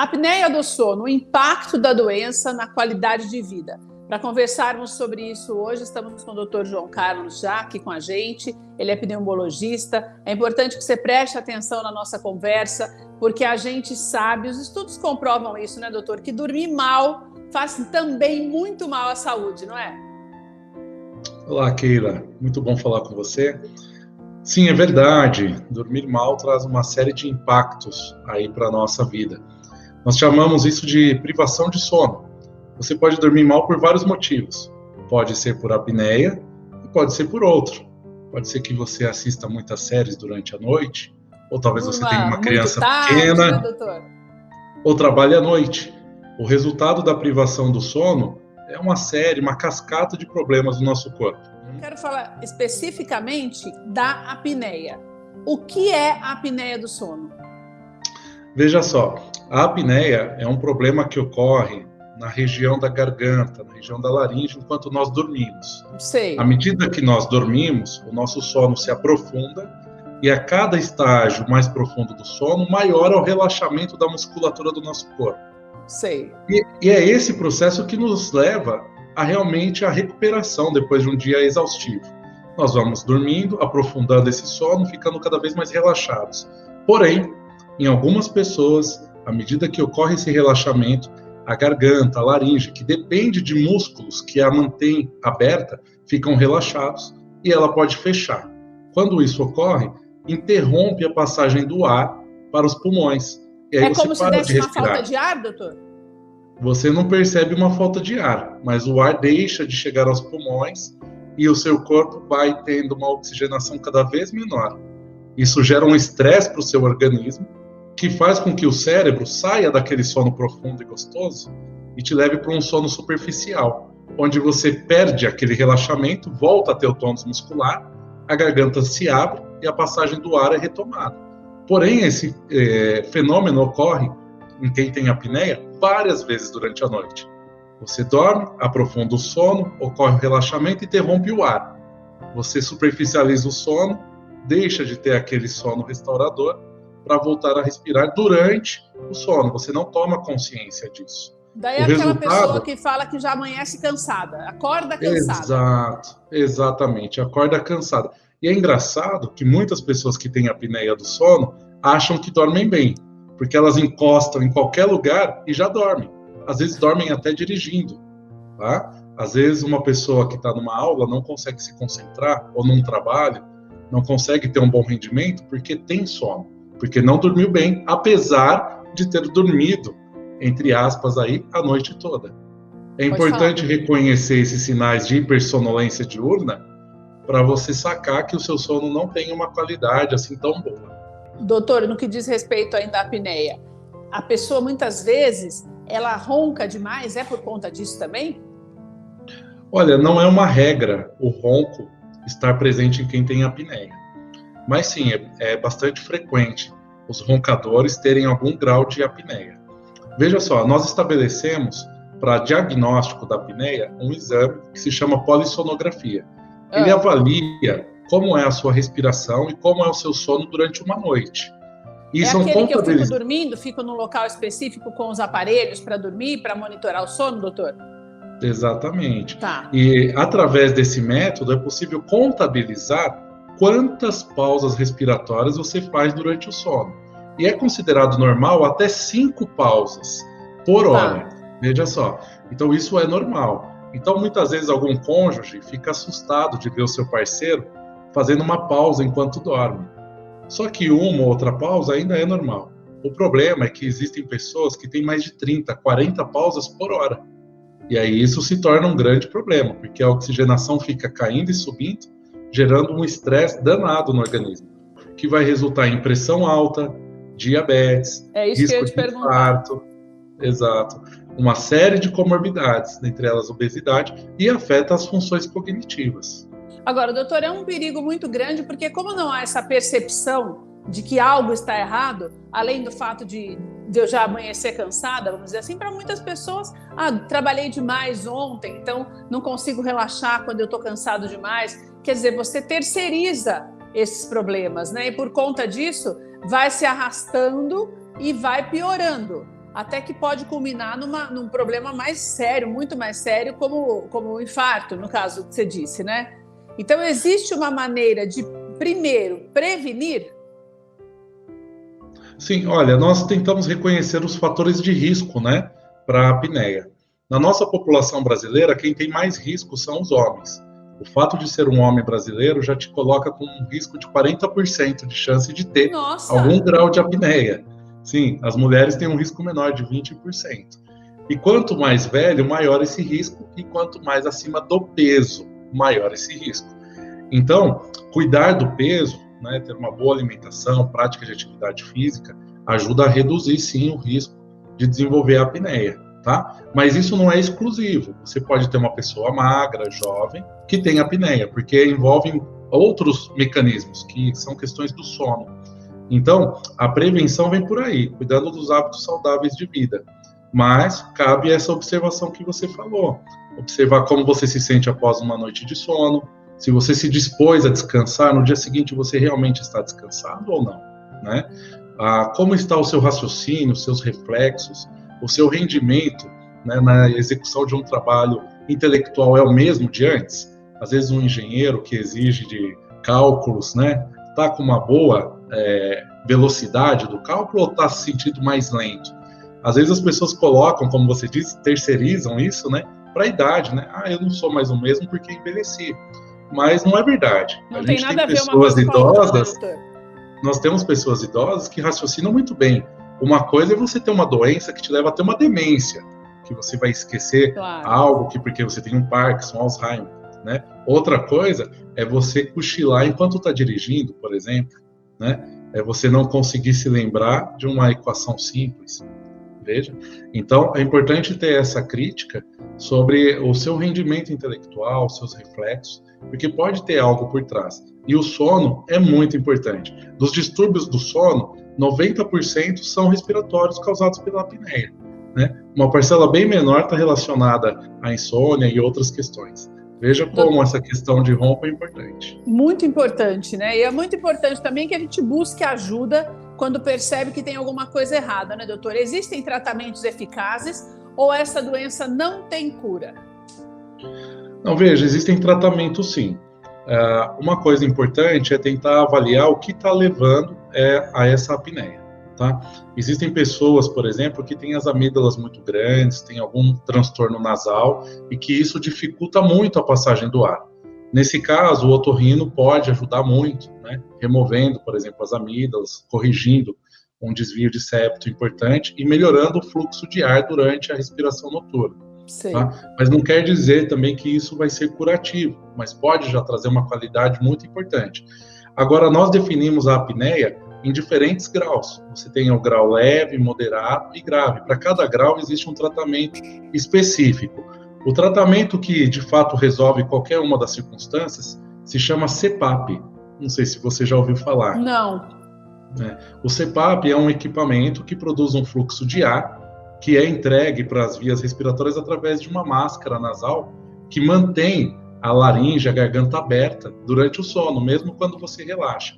Apneia do sono, o impacto da doença na qualidade de vida. Para conversarmos sobre isso hoje, estamos com o Dr. João Carlos já aqui com a gente. Ele é pneumologista. É importante que você preste atenção na nossa conversa, porque a gente sabe, os estudos comprovam isso, né, doutor? Que dormir mal faz também muito mal à saúde, não é? Olá, Keila. Muito bom falar com você. Sim, é verdade. Dormir mal traz uma série de impactos aí para a nossa vida. Nós chamamos isso de privação de sono. Você pode dormir mal por vários motivos. Pode ser por apneia e pode ser por outro. Pode ser que você assista muitas séries durante a noite, ou talvez você tenha uma criança pequena, né, doutor? ou trabalhe à noite. O resultado da privação do sono é uma série, uma cascata de problemas no nosso corpo. Eu quero falar especificamente da apneia. O que é a apneia do sono? Veja só, a apneia é um problema que ocorre na região da garganta, na região da laringe, enquanto nós dormimos. Sei. À medida que nós dormimos, o nosso sono se aprofunda e a cada estágio mais profundo do sono, maior é o relaxamento da musculatura do nosso corpo. Sei. E é esse processo que nos leva a realmente a recuperação depois de um dia exaustivo. Nós vamos dormindo, aprofundando esse sono, ficando cada vez mais relaxados. Porém, em algumas pessoas, à medida que ocorre esse relaxamento, a garganta, a laringe, que depende de músculos que a mantêm aberta, ficam relaxados e ela pode fechar. Quando isso ocorre, interrompe a passagem do ar para os pulmões. E aí é como se desse uma falta de ar, doutor? Você não percebe uma falta de ar, mas o ar deixa de chegar aos pulmões e o seu corpo vai tendo uma oxigenação cada vez menor. Isso gera um estresse para o seu organismo, que faz com que o cérebro saia daquele sono profundo e gostoso e te leve para um sono superficial, onde você perde aquele relaxamento, volta a ter o tônus muscular, a garganta se abre e a passagem do ar é retomada. Porém, esse fenômeno ocorre em quem tem apneia várias vezes durante a noite. Você dorme, aprofunda o sono, ocorre o relaxamento e interrompe o ar. Você superficializa o sono, deixa de ter aquele sono restaurador para voltar a respirar durante o sono. Você não toma consciência disso. Daí aquela pessoa que fala que já amanhece cansada, acorda cansada. Exato, exatamente, acorda cansada. E é engraçado que muitas pessoas que têm apneia do sono acham que dormem bem, porque elas encostam em qualquer lugar e já dormem. Às vezes dormem até dirigindo, tá? Às vezes uma pessoa que está numa aula não consegue se concentrar, ou num trabalho, não consegue ter um bom rendimento porque tem sono, porque não dormiu bem, apesar de ter dormido, entre aspas, aí, a noite toda. É importante reconhecer esses sinais de hipersonolência diurna para você sacar que o seu sono não tem uma qualidade assim tão boa. Doutor, no que diz respeito ainda à apneia, a pessoa muitas vezes, ela ronca demais, é por conta disso também? Olha, não é uma regra o ronco estar presente em quem tem apneia. Mas sim, é bastante frequente os roncadores terem algum grau de apneia. Veja só, nós estabelecemos para diagnóstico da apneia um exame que se chama polissonografia. Ele avalia como é a sua respiração e como é o seu sono durante uma noite. E é aquele que eu fico dormindo, fico num local específico com os aparelhos para dormir, para monitorar o sono, doutor? Exatamente. Tá. E através desse método é possível contabilizar quantas pausas respiratórias você faz durante o sono. E é considerado normal até 5 pausas por hora. Tá. Veja só. Então isso é normal. Então muitas vezes algum cônjuge fica assustado de ver o seu parceiro fazendo uma pausa enquanto dorme. Só que uma ou outra pausa ainda é normal. O problema é que existem pessoas que têm mais de 30, 40 pausas por hora. E aí isso se torna um grande problema, porque a oxigenação fica caindo e subindo, gerando um estresse danado no organismo, que vai resultar em pressão alta, diabetes, risco de infarto, exato, uma série de comorbidades, dentre elas obesidade, e afeta as funções cognitivas. Agora, doutor, é um perigo muito grande, porque como não há essa percepção de que algo está errado, além do fato de eu já amanhecer cansada, vamos dizer assim, para muitas pessoas, trabalhei demais ontem, então não consigo relaxar quando eu estou cansado demais. Quer dizer, você terceiriza esses problemas, né? E por conta disso, vai se arrastando e vai piorando. até que pode culminar num problema mais sério, muito mais sério, como o infarto, no caso que você disse, né? Então, existe uma maneira de, primeiro, prevenir? Sim, olha, nós tentamos reconhecer os fatores de risco, né, para a apneia. Na nossa população brasileira, quem tem mais risco são os homens. O fato de ser um homem brasileiro já te coloca com um risco de 40% de chance de ter algum grau de apneia. Sim, as mulheres têm um risco menor de 20%. E quanto mais velho, maior esse risco, e quanto mais acima do peso, maior esse risco. Então, cuidar do peso, né, ter uma boa alimentação, prática de atividade física, ajuda a reduzir, sim, o risco de desenvolver a apneia, tá? Mas isso não é exclusivo. Você pode ter uma pessoa magra, jovem, que tem apneia, porque envolvem outros mecanismos, que são questões do sono. Então, a prevenção vem por aí, cuidando dos hábitos saudáveis de vida. Mas cabe essa observação que você falou. Observar como você se sente após uma noite de sono, se você se dispôs a descansar, no dia seguinte você realmente está descansado ou não, né? Como está o seu raciocínio, os seus reflexos, o seu rendimento, né, na execução de um trabalho intelectual é o mesmo de antes? Às vezes um engenheiro que exige de cálculos, né, está com uma boa velocidade do cálculo ou está se sentindo mais lento? Às vezes as pessoas colocam, como você disse, terceirizam isso, né, para a idade, né? Eu não sou mais o mesmo porque envelheci. Mas não é verdade. Não tem nada a ver uma coisa com a outra, doutor. Nós temos pessoas idosas que raciocinam muito bem. Uma coisa é você ter uma doença que te leva a ter uma demência, que você vai esquecer algo porque você tem um Parkinson, Alzheimer, né? Outra coisa é você cochilar enquanto está dirigindo, por exemplo, né? É você não conseguir se lembrar de uma equação simples. Veja. Então, é importante ter essa crítica sobre o seu rendimento intelectual, seus reflexos, porque pode ter algo por trás. E o sono é muito importante. Dos distúrbios do sono, 90% são respiratórios causados pela apneia, né? Uma parcela bem menor está relacionada à insônia e outras questões. Veja como essa questão de ronco é importante. Muito importante, né? E é muito importante também que a gente busque ajuda quando percebe que tem alguma coisa errada, né, doutor? Existem tratamentos eficazes ou essa doença não tem cura? Não, veja, existem tratamentos sim. Uma coisa importante é tentar avaliar o que está levando a essa apneia, tá? Existem pessoas, por exemplo, que têm as amígdalas muito grandes, têm algum transtorno nasal e que isso dificulta muito a passagem do ar. Nesse caso, o otorrino pode ajudar muito, né? Removendo, por exemplo, as amígdalas, corrigindo um desvio de septo importante e melhorando o fluxo de ar durante a respiração noturna. Tá? Mas não quer dizer também que isso vai ser curativo, mas pode já trazer uma qualidade muito importante. Agora, nós definimos a apneia em diferentes graus. Você tem o grau leve, moderado e grave. Para cada grau existe um tratamento específico. O tratamento que, de fato, resolve qualquer uma das circunstâncias se chama CPAP. Não sei se você já ouviu falar. Não. O CPAP é um equipamento que produz um fluxo de ar que é entregue para as vias respiratórias através de uma máscara nasal que mantém a laringe, a garganta aberta durante o sono, mesmo quando você relaxa.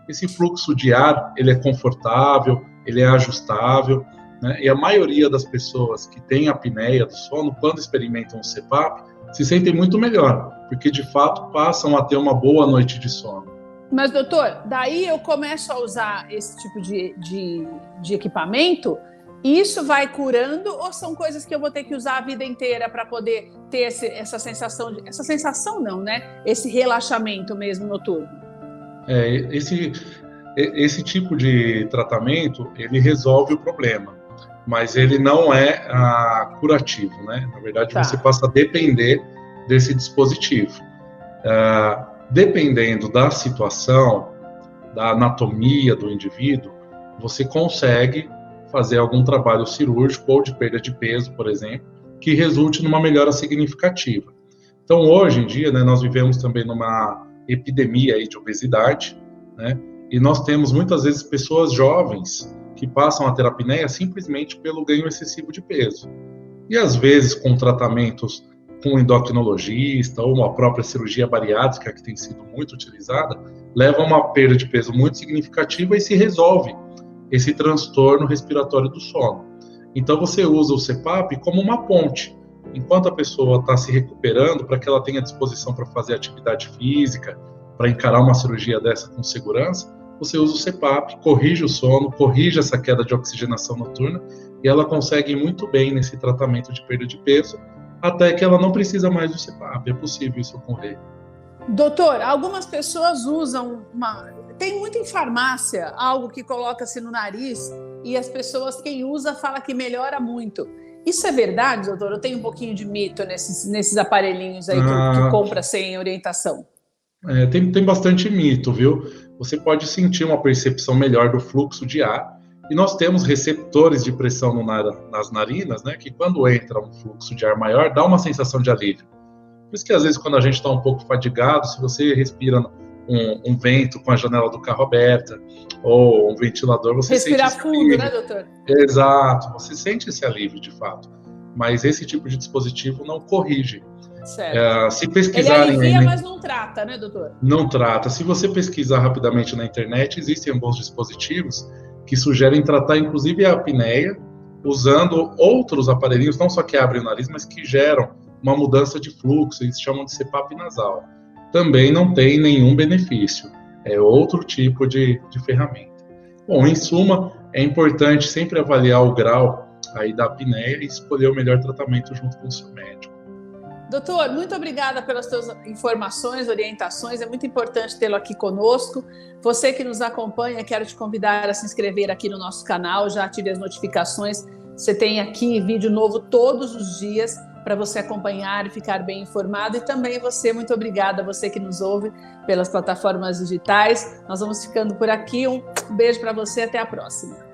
Esse fluxo de ar, ele é confortável, ele é ajustável, né? E a maioria das pessoas que têm apneia do sono, quando experimentam o CPAP, se sentem muito melhor, porque de fato passam a ter uma boa noite de sono. Mas, doutor, daí eu começo a usar esse tipo de equipamento, e isso vai curando ou são coisas que eu vou ter que usar a vida inteira para poder ter essa sensação, essa sensação não, né? Esse relaxamento mesmo noturno? Esse tipo de tratamento, ele resolve o problema, mas ele não é curativo, né? Na verdade, você passa a depender desse dispositivo. Dependendo da situação, da anatomia do indivíduo, você consegue fazer algum trabalho cirúrgico ou de perda de peso, por exemplo, que resulte numa melhora significativa. Então, hoje em dia, né, nós vivemos também numa epidemia aí de obesidade, né, e nós temos muitas vezes pessoas jovens que passam a ter apneia simplesmente pelo ganho excessivo de peso. E às vezes com tratamentos com um endocrinologista ou uma própria cirurgia bariátrica que tem sido muito utilizada, leva a uma perda de peso muito significativa e se resolve esse transtorno respiratório do sono. Então você usa o CPAP como uma ponte. Enquanto a pessoa está se recuperando, para que ela tenha disposição para fazer atividade física, para encarar uma cirurgia dessa com segurança, você usa o CPAP, corrige o sono, corrige essa queda de oxigenação noturna, e ela consegue ir muito bem nesse tratamento de perda de peso, até que ela não precisa mais do CPAP. É possível isso ocorrer. Doutor, algumas pessoas usam tem muito em farmácia, algo que coloca-se no nariz e as pessoas, quem usa, fala que melhora muito. Isso é verdade, doutor? Eu tenho um pouquinho de mito nesses aparelhinhos aí que compra sem orientação. Tem bastante mito, viu? Você pode sentir uma percepção melhor do fluxo de ar, e nós temos receptores de pressão nas narinas, né, que quando entra um fluxo de ar maior, dá uma sensação de alívio. Por isso que às vezes quando a gente está um pouco fadigado, se você respira um vento com a janela do carro aberta, ou um ventilador, você respirar sente fundo, alívio. Né, doutor? Exato, você sente esse alívio de fato. Mas esse tipo de dispositivo não corrige. Certo. Se pesquisarem... Ele alivia, mas não trata, né, doutor? Não trata. Se você pesquisar rapidamente na internet, existem alguns dispositivos que sugerem tratar inclusive a apneia, usando outros aparelhinhos, não só que abrem o nariz, mas que geram uma mudança de fluxo, eles chamam de CPAP nasal. Também não tem nenhum benefício. É outro tipo de ferramenta. Bom, em suma, é importante sempre avaliar o grau aí da apneia e escolher o melhor tratamento junto com o seu médico. Doutor, muito obrigada pelas suas informações, orientações. É muito importante tê-lo aqui conosco. Você que nos acompanha, quero te convidar a se inscrever aqui no nosso canal. Já ative as notificações. Você tem aqui vídeo novo todos os dias para você acompanhar e ficar bem informado. E também você, muito obrigada, você que nos ouve pelas plataformas digitais. Nós vamos ficando por aqui. Um beijo para você, até a próxima.